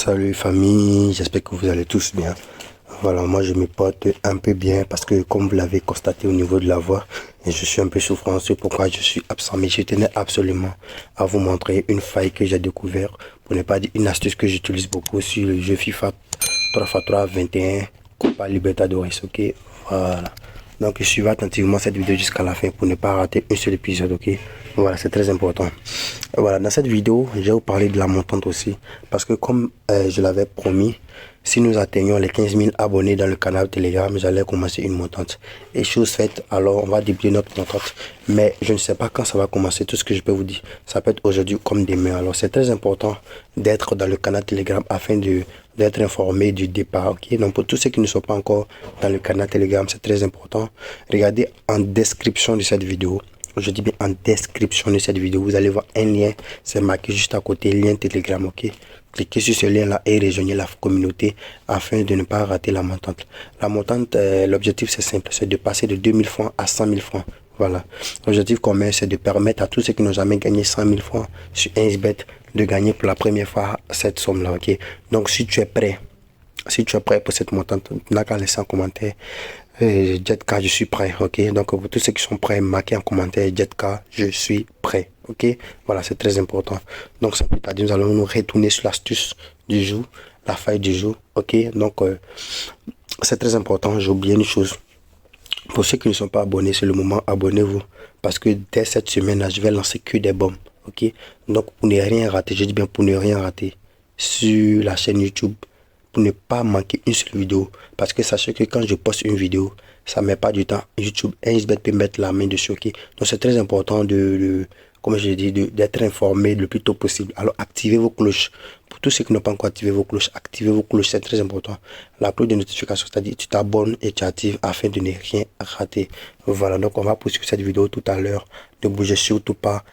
Salut famille, j'espère que vous allez tous bien. Voilà, moi je me porte un peu bien parce que comme vous l'avez constaté au niveau de la voix, je suis un peu souffrant, c'est pourquoi je suis absent. Mais je tenais absolument à vous montrer une faille que j'ai découvert, pour ne pas dire une astuce que j'utilise beaucoup sur le jeu FIFA 3x3 21 Copa Libertadores, ok? Voilà. Donc suivez attentivement cette vidéo jusqu'à la fin pour ne pas rater un seul épisode, ok? Voilà, c'est très important. Voilà, dans cette vidéo, je vais vous parler de la montante aussi. Parce que comme je l'avais promis, si nous atteignons les 15 000 abonnés dans le canal Telegram, j'allais commencer une montante. Et chose faite, alors on va débuter notre montante. Mais je ne sais pas quand ça va commencer. Tout ce que je peux vous dire, ça peut être aujourd'hui comme demain. Alors c'est très important d'être dans le canal Telegram afin d'être informé du départ. Ok, donc pour tous ceux qui ne sont pas encore dans le canal Telegram, c'est très important. Regardez en description de cette vidéo. Je dis bien en description de cette vidéo, vous allez voir un lien, c'est marqué juste à côté, lien Telegram, ok? Cliquez sur ce lien là et rejoignez la communauté afin de ne pas rater la montante. La montante, l'objectif c'est simple, c'est de passer de 2000 francs à 100 000 francs. Voilà. L'objectif commun, c'est de permettre à tous ceux qui n'ont jamais gagné 100 000 francs sur 1xBet de gagner pour la première fois cette somme là, ok? Donc si tu es prêt pour cette montante, tu n'as qu'à laisser un commentaire. Jetka, je suis prêt, ok? Donc pour tous ceux qui sont prêts, marquez en commentaire Jetka, je suis prêt, ok? Voilà, c'est très important. Donc sans plus tarder, nous allons nous retourner sur l'astuce du jour, la faille du jour, ok? Donc c'est très important, j'ai oublié une chose. Pour ceux qui ne sont pas abonnés, c'est le moment, abonnez-vous. Parce que dès cette semaine-là, je vais lancer que des bombes, ok? Donc pour ne rien rater, je dis bien pour ne rien rater, sur la chaîne YouTube, pour ne pas manquer une seule vidéo. Parce que sachez que quand je poste une vidéo, ça ne met pas du temps. YouTube, 1xBet peut mettre la main dessus, ok? Donc c'est très important comme je l'ai dit, d'être informé le plus tôt possible. Alors activez vos cloches. Pour tous ceux qui n'ont pas encore activé vos cloches, activez vos cloches, c'est très important. La cloche de notification, c'est-à-dire tu t'abonnes et tu actives afin de ne rien rater. Voilà, donc on va poursuivre cette vidéo tout à l'heure. Ne bougez surtout pas.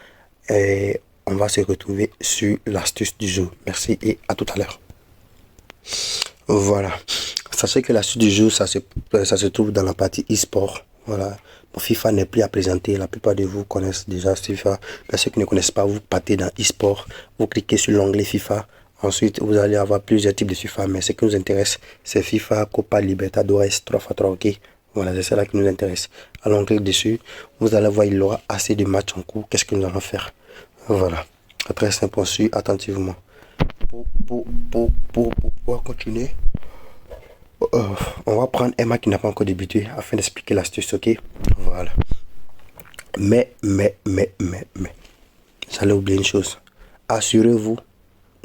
Et on va se retrouver sur l'astuce du jour. Merci et à tout à l'heure. Voilà, sachez que la suite du jour, ça se trouve dans la partie e-sport. Voilà, mon FIFA n'est plus à présenter. La plupart de vous connaissent déjà FIFA. Mais ceux qui ne connaissent pas, vous partez dans e-sport, vous cliquez sur l'onglet FIFA. Ensuite, vous allez avoir plusieurs types de FIFA, mais ce qui nous intéresse, c'est FIFA Copa Libertadores 3x3, ok? Voilà, c'est cela qui nous intéresse. Alors, on clique dessus, vous allez voir, il y aura assez de matchs en cours. Qu'est-ce que nous allons faire? Voilà, très simple, on suit attentivement. Pour pouvoir continuer, on va prendre Emma qui n'a pas encore débuté afin d'expliquer l'astuce, ok? Voilà. Mais, j'allais oublier une chose. Assurez-vous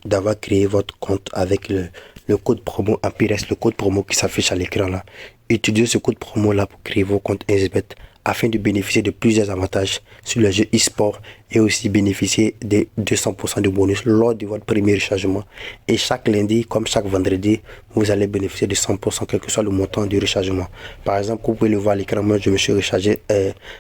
d'avoir créé votre compte avec le code promo Ampires, le code promo qui s'affiche à l'écran là. Utilisez ce code promo là pour créer vos comptes 1xBet afin de bénéficier de plusieurs avantages sur le jeu e-sport et aussi bénéficier de 200% de bonus lors de votre premier rechargement. Et chaque lundi, comme chaque vendredi, vous allez bénéficier de 100% quel que soit le montant du rechargement. Par exemple, vous pouvez le voir à l'écran, moi je me suis rechargé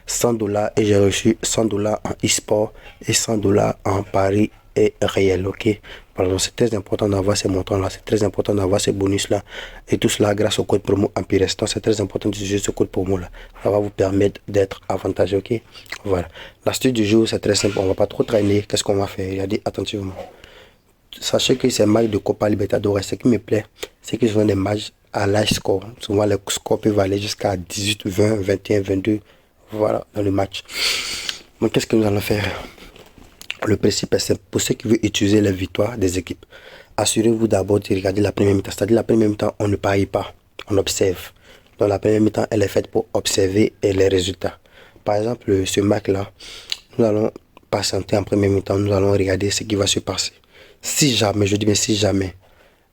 $100 et j'ai reçu $100 en e-sport et $100 en paris et réel, ok? Voilà, c'est très important d'avoir ces montants-là, c'est très important d'avoir ces bonus-là, et tout cela grâce au code promo Ampires. Donc c'est très important d'utiliser ce code promo-là, ça va vous permettre d'être avantageux, ok? Voilà, l'astuce du jour, c'est très simple, on va pas trop traîner. Qu'est-ce qu'on va faire? Regardez attentivement. Sachez que ces matchs de Copa Libertadores, ce qui me plaît, c'est qu'ils sont des matchs à l'high score. Souvent, les scores peuvent aller jusqu'à 18, 20, 21, 22, voilà, dans le match. Donc qu'est-ce que nous allons faire? Le principe est simple. Pour ceux qui veulent utiliser les victoires des équipes, assurez-vous d'abord de regarder la première mi-temps. C'est-à-dire la première mi-temps, on ne parie pas, on observe. Donc la première mi-temps, elle est faite pour observer les résultats. Par exemple, ce match-là, nous allons patienter en première mi-temps, nous allons regarder ce qui va se passer. Si jamais, je dis bien si jamais,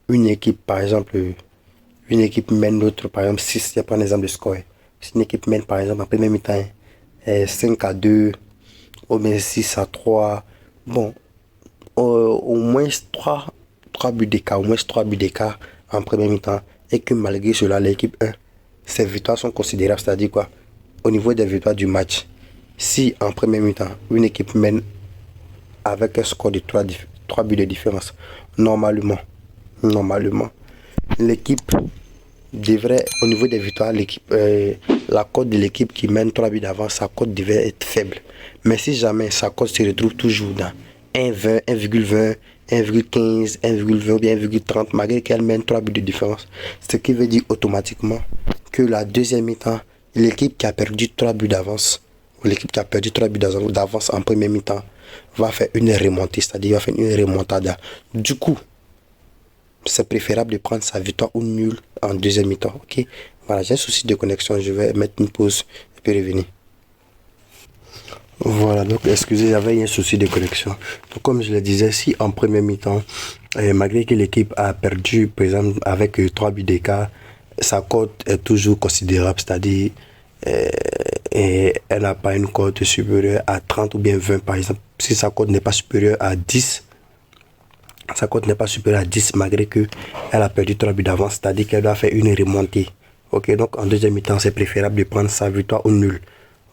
une équipe, par exemple, une équipe mène l'autre, par exemple, si je prends l'exemple de score, si une équipe mène, par exemple, en première mi-temps, 5-2, ou bien 6-3, bon, au moins 3 buts d'écart, au moins 3 buts d'écart en première mi-temps, et que malgré cela, l'équipe 1, ses victoires sont considérables, c'est-à-dire quoi? Au niveau des victoires du match, si en première mi-temps, une équipe mène avec un score de 3 buts de différence, normalement, l'équipe devrait, au niveau des victoires, la cote de l'équipe qui mène 3 buts d'avance, sa cote devait être faible. Mais si jamais sa cote se retrouve toujours dans 1,20, 1,20, 1,15, 1,20 ou bien 1,30, malgré qu'elle mène 3 buts de différence. Ce qui veut dire automatiquement que la deuxième mi-temps, l'équipe qui a perdu 3 buts d'avance, ou l'équipe qui a perdu 3 buts d'avance en première mi-temps, va faire une remontée, c'est-à-dire va faire une remontada. Du coup, c'est préférable de prendre sa victoire ou nul en deuxième mi-temps. Ok, voilà, j'ai un souci de connexion, je vais mettre une pause et puis revenir. Voilà, donc excusez, j'avais un souci de connexion. Donc, comme je le disais, si en première mi-temps, malgré que l'équipe a perdu, par exemple, avec 3 buts d'écart, sa cote est toujours considérable, c'est-à-dire et elle n'a pas une cote supérieure à 30 ou bien 20 par exemple. Si sa cote n'est pas supérieure à 10, sa cote n'est pas supérieure à 10 malgré qu'elle a perdu 3 buts d'avance, c'est-à-dire qu'elle doit faire une remontée. Ok, donc en deuxième mi-temps, c'est préférable de prendre sa victoire ou nul.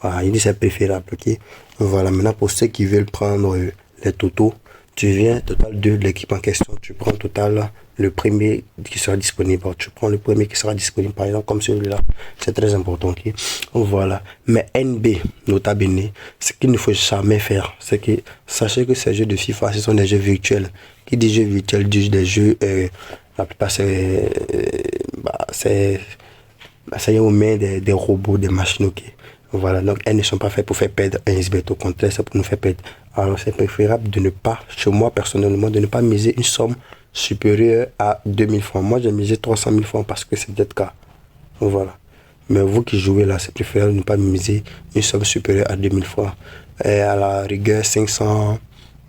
Voilà, il dit c'est préférable. Ok, voilà, maintenant pour ceux qui veulent prendre les totaux, tu viens total de l'équipe en question, tu prends total le premier qui sera disponible. Tu prends le premier qui sera disponible, par exemple, comme celui-là. C'est très important. Ok, voilà. Mais NB, nota bene, ce qu'il ne faut jamais faire, c'est que sachez que ces jeux de FIFA, ce sont des jeux virtuels. Qui dit jeux virtuels, dit des jeux, la plupart c'est aux mains des robots, des machines. Ok, voilà, donc elles ne sont pas faites pour faire perdre un XBet, au contraire, c'est pour nous faire perdre. Alors c'est préférable de ne pas, chez moi personnellement, de ne pas miser une somme supérieure à 2000 francs. Moi j'ai misé 300 000 francs parce que c'est peut-être cas. Voilà. Mais vous qui jouez là, c'est préférable de ne pas miser une somme supérieure à 2000 francs. Et à la rigueur, 500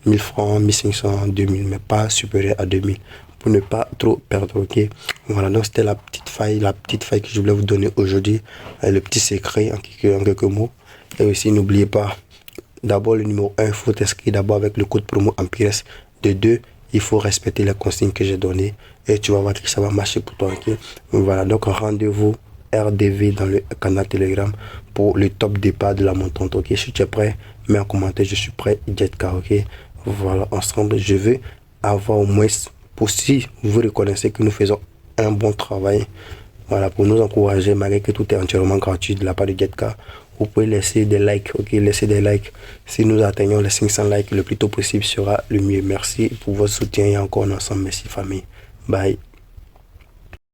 000 francs, 1500, 2000, mais pas supérieur à 2000. Pour ne pas trop perdre, ok. Voilà, donc c'était la petite faille que je voulais vous donner aujourd'hui, le petit secret en quelques mots. Et aussi n'oubliez pas, d'abord le numéro 1, il faut t'inscrire d'abord avec le code promo Empires. De 2, il faut respecter les consignes que j'ai données et tu vas voir que ça va marcher pour toi, ok. Voilà, donc rendez-vous RDV dans le canal Telegram pour le top départ de la montante, ok. Si tu es prêt, mets un commentaire, je suis prêt, Jetka, ok. Voilà, ensemble, je veux avoir au moins, pour si vous reconnaissez que nous faisons un bon travail, voilà, pour nous encourager, malgré que tout est entièrement gratuit de la part de Jetka, vous pouvez laisser des likes, ok, laissez des likes. Si nous atteignons les 500 likes le plus tôt possible sera le mieux. Merci pour votre soutien et encore ensemble, merci famille. Bye.